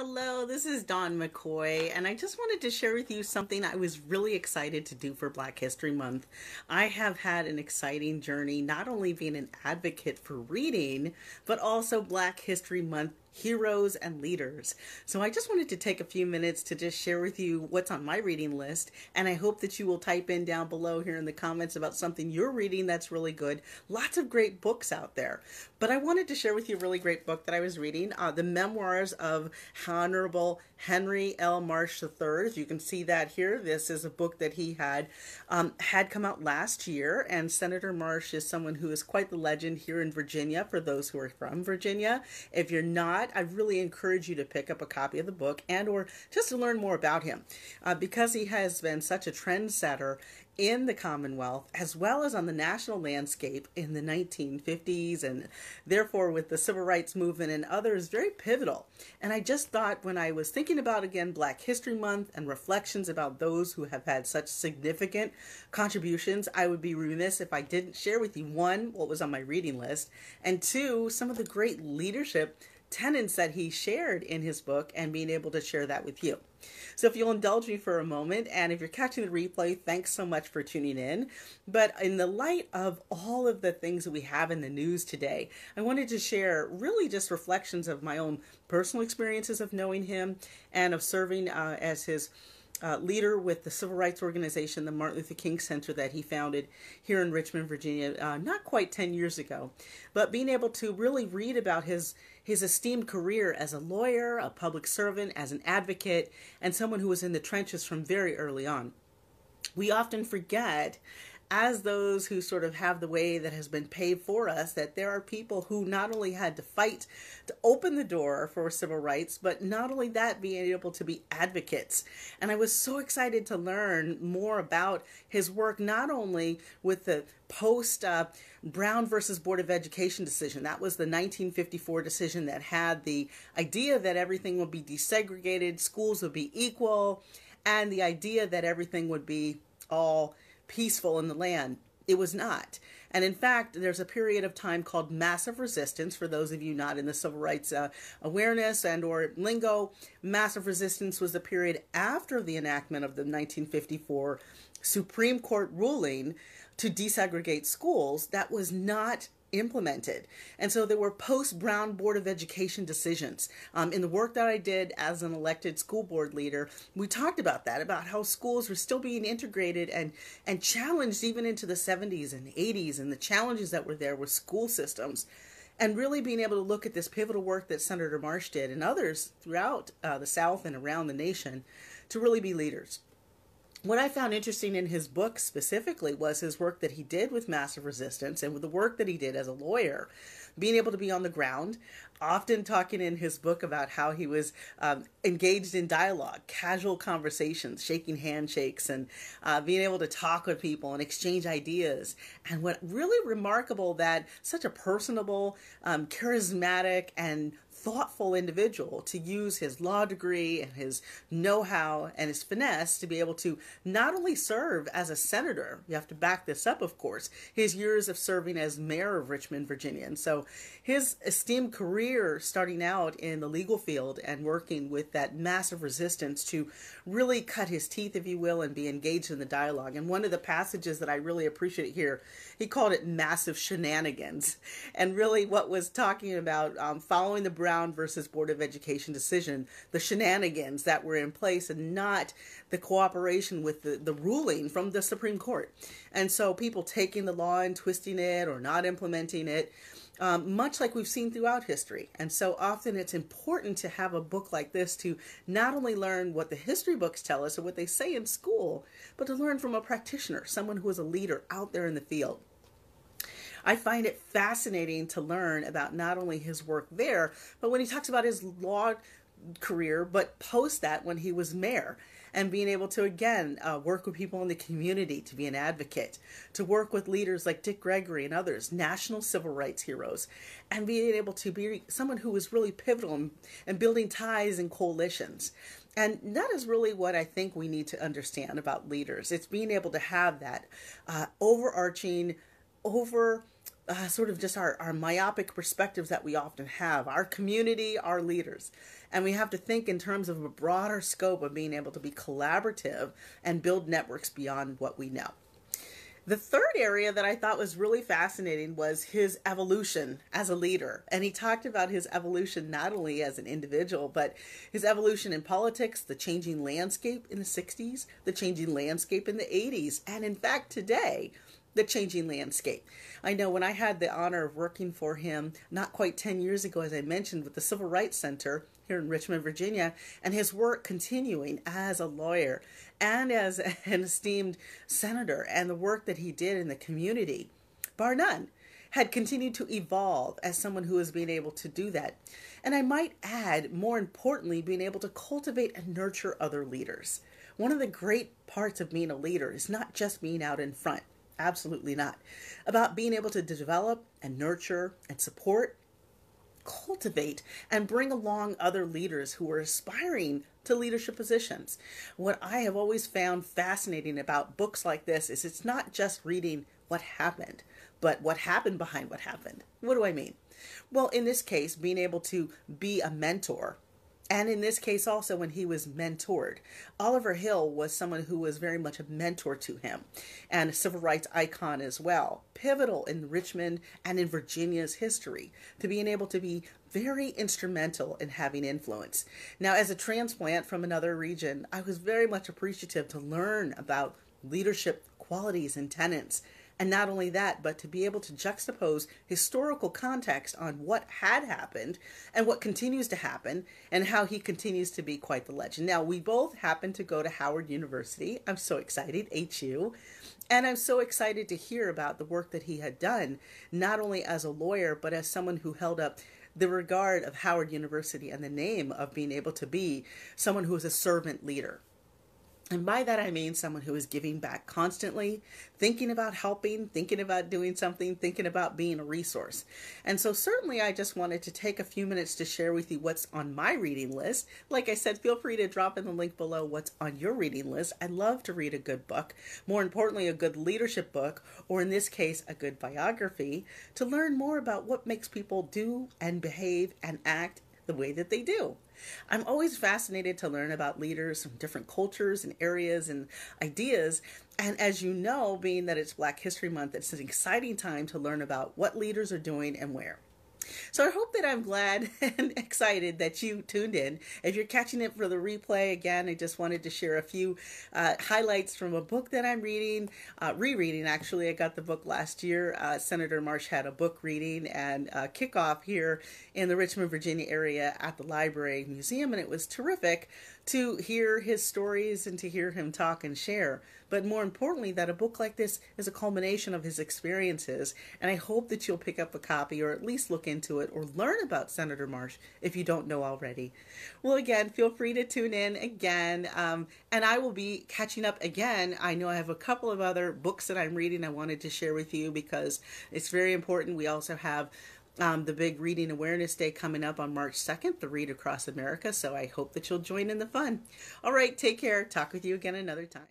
Hello, this is Dawn McCoy, and I just wanted to share with you something I was really excited to do for Black History Month. I have had an exciting journey, not only being an advocate for reading, but also Black History Month heroes and leaders. So I just wanted to take a few minutes to just share with you what's on my reading list, and I hope that you will type in down below here in the comments about something you're reading that's really good. Lots of great books out there, but I wanted to share with you a really great book that I was reading, the Memoirs of Honorable Henry L. Marsh III. As you can see that here, this is a book that he had come out last year, and Senator Marsh is someone who is quite the legend here in Virginia for those who are from Virginia. If you're not, I really encourage you to pick up a copy of the book and or just to learn more about him because he has been such a trendsetter in the Commonwealth as well as on the national landscape in the 1950s, and therefore with the Civil Rights Movement and others, very pivotal. And I just thought, when I was thinking about, again, Black History Month and reflections about those who have had such significant contributions, I would be remiss if I didn't share with you, one, what was on my reading list, and two, some of the great leadership tenets that he shared in his book, and being able to share that with you. So if you'll indulge me for a moment, and if you're catching the replay, thanks so much for tuning in. But in the light of all of the things that we have in the news today, I wanted to share really just reflections of my own personal experiences of knowing him and of serving as his leader with the civil rights organization, the Martin Luther King Center, that he founded here in Richmond, Virginia, not quite 10 years ago. But being able to really read about his esteemed career as a lawyer, a public servant, as an advocate, and someone who was in the trenches from very early on. We often forget, as those who sort of have the way that has been paved for us, that there are people who not only had to fight to open the door for civil rights, but not only that, being able to be advocates. And I was so excited to learn more about his work, not only with the post Brown versus Board of Education decision. That was the 1954 decision that had the idea that everything would be desegregated, schools would be equal, and the idea that everything would be all peaceful in the land. It was not. And in fact, there's a period of time called massive resistance. For those of you not in the civil rights awareness and or lingo, massive resistance was the period after the enactment of the 1954 Supreme Court ruling to desegregate schools that was not implemented. And so there were post-Brown Board of Education decisions. In the work that I did as an elected school board leader, we talked about that, about how schools were still being integrated and challenged even into the 70s and 80s, and the challenges that were there with school systems. And really being able to look at this pivotal work that Senator Marsh did and others throughout the South and around the nation to really be leaders. What I found interesting in his book specifically was his work that he did with massive resistance, and with the work that he did as a lawyer, being able to be on the ground, often talking in his book about how he was engaged in dialogue, casual conversations, shaking handshakes, and being able to talk with people and exchange ideas. And what really remarkable that such a personable, charismatic, and thoughtful individual to use his law degree and his know-how and his finesse to be able to not only serve as a senator, you have to back this up, of course, his years of serving as mayor of Richmond, Virginia. And so his esteemed career starting out in the legal field and working with that massive resistance to really cut his teeth, if you will, and be engaged in the dialogue. And one of the passages that I really appreciate here, he called it massive shenanigans. And really what was talking about following the Brown versus Board of Education decision, the shenanigans that were in place and not the cooperation with the ruling from the Supreme Court. And so people taking the law and twisting it or not implementing it, much like we've seen throughout history. And so often it's important to have a book like this to not only learn what the history books tell us or what they say in school, but to learn from a practitioner, someone who is a leader out there in the field. I find it fascinating to learn about not only his work there, but when he talks about his law career, but post that when he was mayor, and being able to, again, work with people in the community to be an advocate, to work with leaders like Dick Gregory and others, national civil rights heroes, and being able to be someone who was really pivotal in building ties and coalitions. And that is really what I think we need to understand about leaders. It's being able to have that overarching, sort of just our myopic perspectives that we often have, our community, our leaders. And we have to think in terms of a broader scope of being able to be collaborative and build networks beyond what we know. The third area that I thought was really fascinating was his evolution as a leader. And he talked about his evolution not only as an individual, but his evolution in politics, the changing landscape in the 60s, the changing landscape in the 80s, and in fact today, the changing landscape. I know when I had the honor of working for him not quite 10 years ago, as I mentioned, with the Civil Rights Center here in Richmond, Virginia, and his work continuing as a lawyer and as an esteemed senator, and the work that he did in the community, bar none, had continued to evolve as someone who is being able to do that. And I might add, more importantly, being able to cultivate and nurture other leaders. One of the great parts of being a leader is not just being out in front. Absolutely not. About being able to develop and nurture and support, cultivate, and bring along other leaders who are aspiring to leadership positions. What I have always found fascinating about books like this is it's not just reading what happened, but what happened behind what happened. What do I mean? Well, in this case, being able to be a mentor. And in this case also when he was mentored. Oliver Hill was someone who was very much a mentor to him and a civil rights icon as well. Pivotal in Richmond and in Virginia's history to being able to be very instrumental in having influence. Now, as a transplant from another region, I was very much appreciative to learn about leadership qualities and tenets. And not only that, but to be able to juxtapose historical context on what had happened and what continues to happen and how he continues to be quite the legend. Now, we both happen to go to Howard University. I'm so excited, HU. And I'm so excited to hear about the work that he had done, not only as a lawyer, but as someone who held up the regard of Howard University and the name of being able to be someone who is a servant leader. And by that, I mean someone who is giving back constantly, thinking about helping, thinking about doing something, thinking about being a resource. And so certainly I just wanted to take a few minutes to share with you what's on my reading list. Like I said, feel free to drop in the link below what's on your reading list. I love to read a good book, more importantly, a good leadership book, or in this case, a good biography, to learn more about what makes people do and behave and act the way that they do. I'm always fascinated to learn about leaders from different cultures and areas and ideas. And as you know, being that it's Black History Month, it's an exciting time to learn about what leaders are doing and where. So I hope that I'm glad and excited that you tuned in. If you're catching it for the replay, again, I just wanted to share a few highlights from a book that I'm reading, rereading actually. I got the book last year. Senator Marsh had a book reading and kickoff here in the Richmond, Virginia area at the Library Museum, and it was terrific to hear his stories and to hear him talk and share. But more importantly, that a book like this is a culmination of his experiences. And I hope that you'll pick up a copy or at least look into it or learn about Senator Marsh if you don't know already. Well, again, feel free to tune in again. And I will be catching up again. I know I have a couple of other books that I'm reading I wanted to share with you because it's very important. We also have the big Reading Awareness Day coming up on March 2nd, the Read Across America. So I hope that you'll join in the fun. All right, take care. Talk with you again another time.